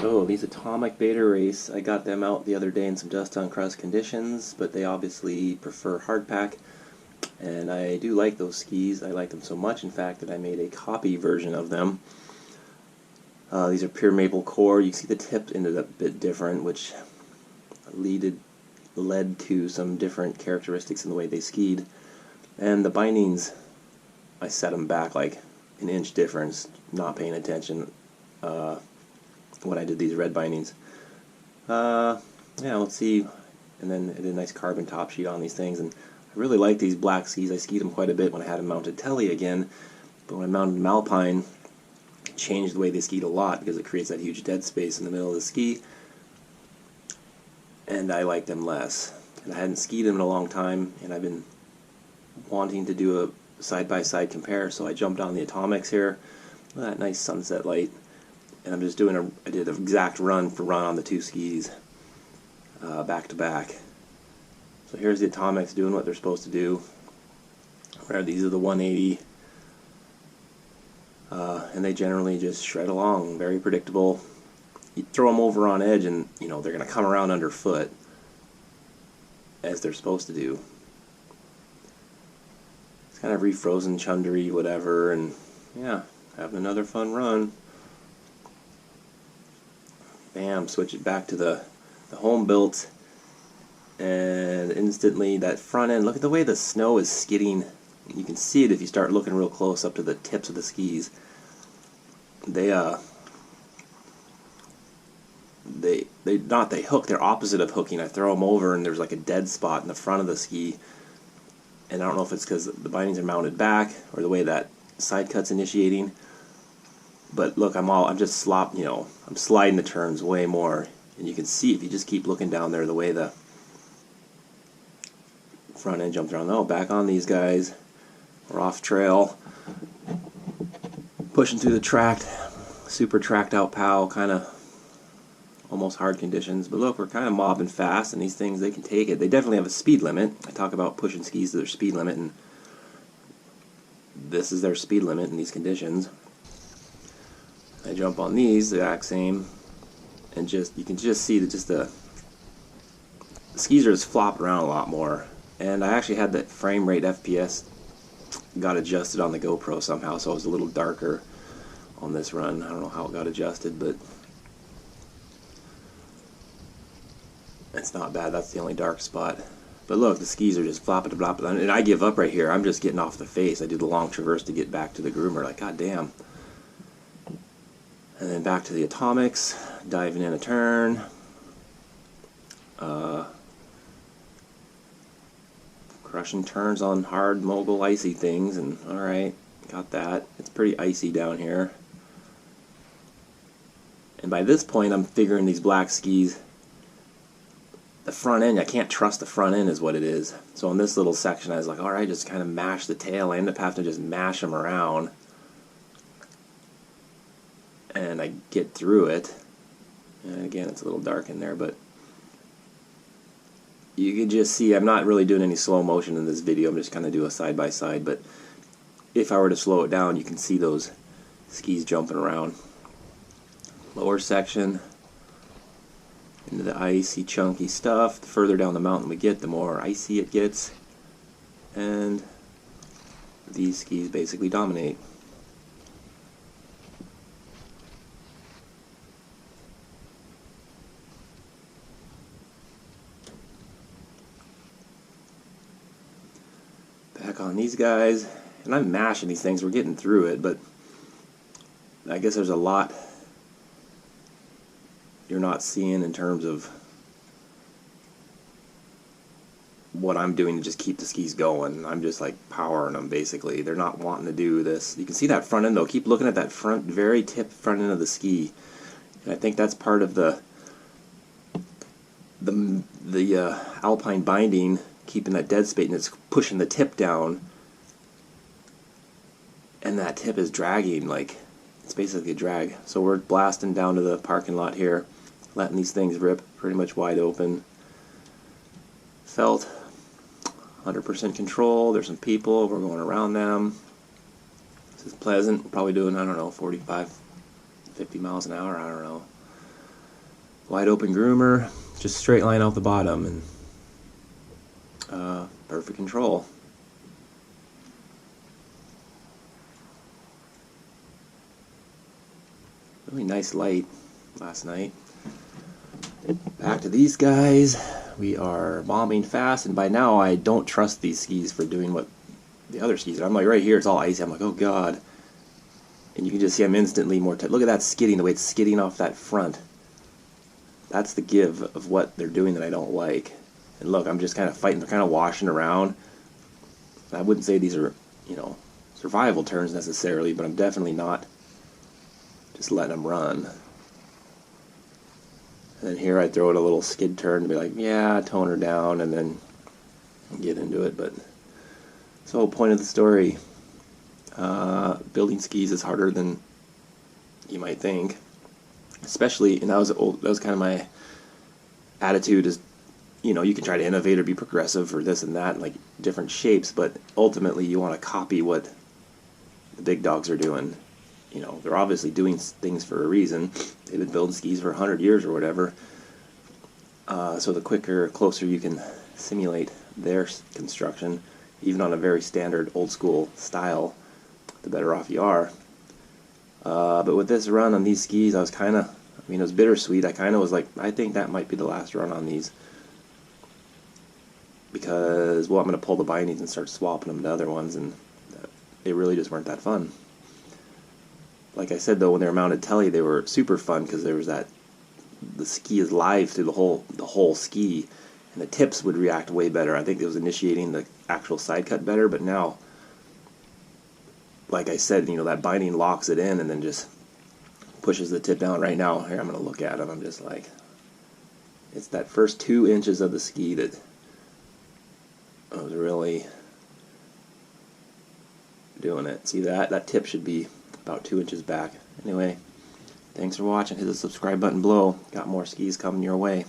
So these Atomic Beta Race, I got them out the other day in some dust on crust conditions, but they obviously prefer hardpack, and I do like those skis. I like them so much, in fact, that I made a copy version of them. These are pure maple core. You can see the tip ended up a bit different, which led to some different characteristics in the way they skied. And the bindings, I set them back like an inch difference, not paying attention when I did these red bindings. Yeah, let's see. And then I did a nice carbon top sheet on these things, and I really like these black skis. I skied them quite a bit when I had them mounted telly again, but when I mounted them alpine, it changed the way they skied a lot because it creates that huge dead space in the middle of the ski, and I like them less. And I hadn't skied them in a long time, and I've been wanting to do a side-by-side compare, so I jumped on the Atomics here. Look at that nice sunset light. And I'm just doing I did an exact run on the two skis, back to back. So here's the Atomics doing what they're supposed to do. These are the 180, and they generally just shred along, very predictable. You throw them over on edge, and they're going to come around underfoot, as they're supposed to do. It's kind of refrozen, chundery, whatever, and yeah, having another fun run. Bam, switch it back to the home built, and instantly that front end, look at the way the snow is skidding. You can see it if you start looking real close up to the tips of the skis. They hook, they're opposite of hooking. I throw them over and there's like a dead spot in the front of the ski, and I don't know if it's because the bindings are mounted back or the way that side cut's initiating. But look, I'm just I'm sliding the turns way more, and you can see if you just keep looking down there the way the front end jumped around. Oh, back on these guys. We're off trail, pushing through the tracked, super tracked out POW, kind of almost hard conditions. But look, we're kind of mobbing fast, and these things, they can take it. They definitely have a speed limit. I talk about pushing skis to their speed limit, and this is their speed limit in these conditions. I jump on these, the exact same, and you can just see that the skis are just flopping around a lot more. And I actually had that frame rate FPS got adjusted on the GoPro somehow, so it was a little darker on this run. I don't know how it got adjusted, but it's not bad. That's the only dark spot. But look, the skis are just flopping to blopping, and I give up right here. I'm just getting off the face. I did a long traverse to get back to the groomer. Like, god damn. And then back to the Atomics, diving in a turn. Crushing turns on hard, mogul, icy things, and alright, got that. It's pretty icy down here. And by this point, I'm figuring these black skis, the front end, I can't trust the front end is what it is. So in this little section, I was like, alright, just kind of mash the tail. I end up having to just mash them around. And I get through it. And again, it's a little dark in there, but you can just see I'm not really doing any slow motion in this video. I'm just kind of doing a side by side, but if I were to slow it down, you can see those skis jumping around. Lower section into the icy, chunky stuff. The further down the mountain we get, the more icy it gets, and these skis basically dominate. Back on these guys, and I'm mashing these things. We're getting through it, but I guess there's a lot you're not seeing in terms of what I'm doing to just keep the skis going. I'm just like powering them basically. They're not wanting to do this. You can see that front end though. Keep looking at that very tip front end of the ski, and I think that's part of the alpine binding, keeping that dead space, and it's pushing the tip down, and that tip is dragging, like it's basically a drag. So we're blasting down to the parking lot here, letting these things rip pretty much wide open. Felt 100% control. There's some people, we're going around them. This is pleasant. We're probably doing, I don't know, 45, 50 miles an hour, I don't know. wide open groomer, just straight line out the bottom, and perfect control. Really nice light last night. Back to these guys. We are bombing fast, and by now I don't trust these skis for doing what the other skis are. I'm like, right here, it's all icy. I'm like, oh god. And you can just see I'm instantly more tight. Look at that skidding, the way it's skidding off that front. That's the give of what they're doing that I don't like. And look, I'm just kind of fighting. They're kind of washing around. I wouldn't say these are, you know, survival turns necessarily, but I'm definitely not just letting them run. And then here I throw it a little skid turn to be like, yeah, tone her down, and then get into it. But that's the whole point of the story. Building skis is harder than you might think. Especially, and that was kind of my attitude is, you know, you can try to innovate or be progressive or this and that, and like different shapes, but ultimately you want to copy what the big dogs are doing. You know, they're obviously doing things for a reason. They've been building skis for 100 years or whatever. So the quicker, closer you can simulate their construction, even on a very standard old school style, the better off you are. But with this run on these skis, I was kind of, I mean, it was bittersweet. I kind of was like, I think that might be the last run on these. Because, well, I'm going to pull the bindings and start swapping them to other ones, and they really just weren't that fun. Like I said, though, when they were mounted telly, they were super fun because there was that, the ski is live through the whole ski, and the tips would react way better. I think it was initiating the actual side cut better, but now, like I said, you know, that binding locks it in and then just pushes the tip down. Right now, here, I'm going to look at it, I'm just like, it's that first 2 inches of the ski that I was really doing it. See that? That tip should be about 2 inches back. Anyway, thanks for watching. Hit the subscribe button below. Got more skis coming your way.